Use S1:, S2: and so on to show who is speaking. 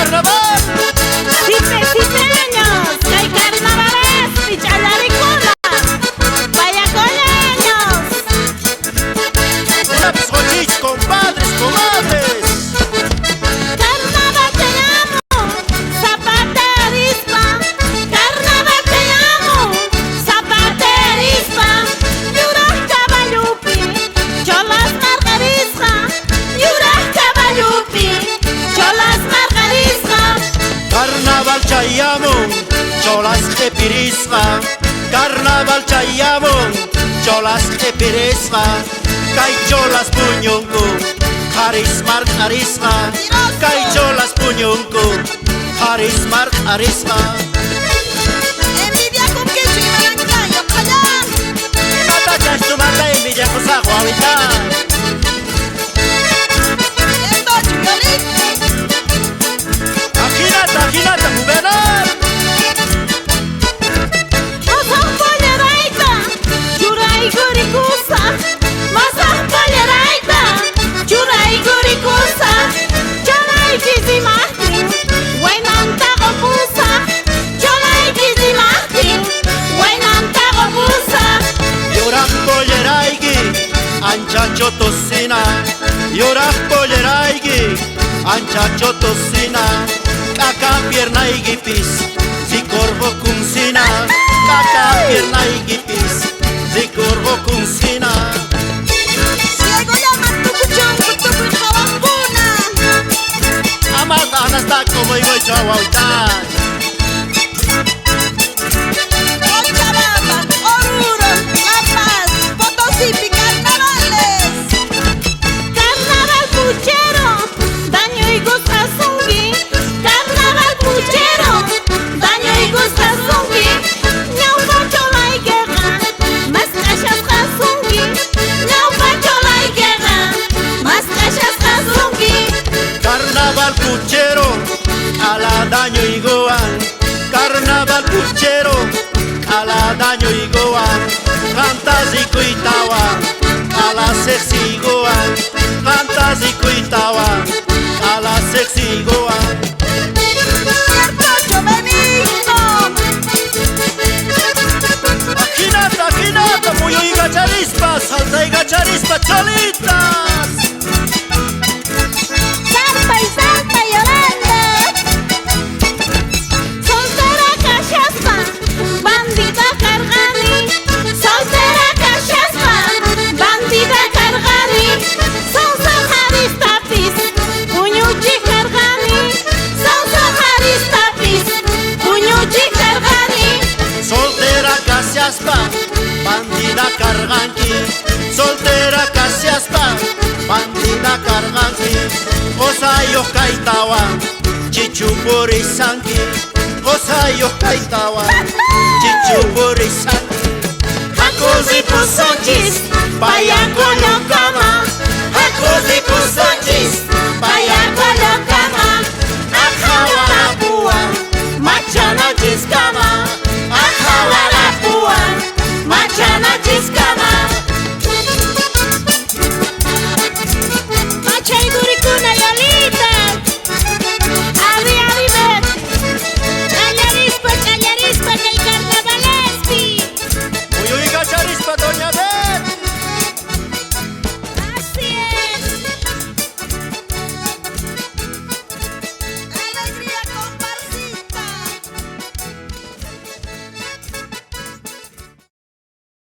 S1: carnaval.
S2: Sipe años, que hay carnavales, pichalaricola, payacoleños.
S1: Una piscochis, compadres, comadres.
S2: Carnaval te amo, zapaterismo. Carnaval te amo, zapaterismo. Yuras caballupi, cholas margarismo. Yuras caballupi, cholas margarismo.
S1: Carnaval chayamon, cholas jepirisma. Carnaval chayamon, cholas jepirisma. Kay cholas puñonku, carisma. Kay cholas puñonku, carisma.
S2: Envidia con que soy melancayo, callar.
S1: Mata chas tu mata envidia con sa guavita.
S2: Esto chuyolit.
S1: Ginata, juvenal.
S2: Masah polleraita, churay gurikusa. Masah polleraita, churay gurikusa. Cholay kizimahtin, waynanta gopusa. Cholay kizimahtin, waynanta gopusa.
S1: Lloras polleraigi, ancha chotosina. Lloras polleraigi, ancha chotosina. Kaka pierna igipis, si corvo kunsina. Kaka pierna igipis, si corvo kunsina.
S2: Ciego llama tu cuchón, tu cuchawapuna.
S1: Amata anasta como igo chawauta.
S2: Cochabamba, Oruro, La Paz, Potosí, carnavales. Carnaval puchero, daño y gustazungi. Carnaval puchero, daño y gustazungi. Ñaupa chola y guerra, más cachas razungi. Ñaupa chola y guerra, más cachas razungi.
S1: Carnaval puchero, a la daño y goan. Carnaval puchero, a la daño y goan. Cantas y cuitawa, a la sexy goan. Cantas y cuitawa, a la sexy goan.
S2: Cierto, Benito.
S1: Ginata, muy y gacharispa, salta y gacharispa, cholitas.
S2: Salta llorando. Soltera cachaspa, bandida cargani. Soltera cachaspa, bandida cargani. Son saharis tapis, puñuchi cargani. Son saharis tapis, puñuchi cargani.
S1: Soltera casiaspa, bandida carganqui. Soltera casiaspa, bandida carganqui. Osayo kaitawa, chichupurisanqui. Osayo kaitawa, chichupurisanqui.
S2: Hakos y pusonchis, payan con cama. Hakos y pusonchis.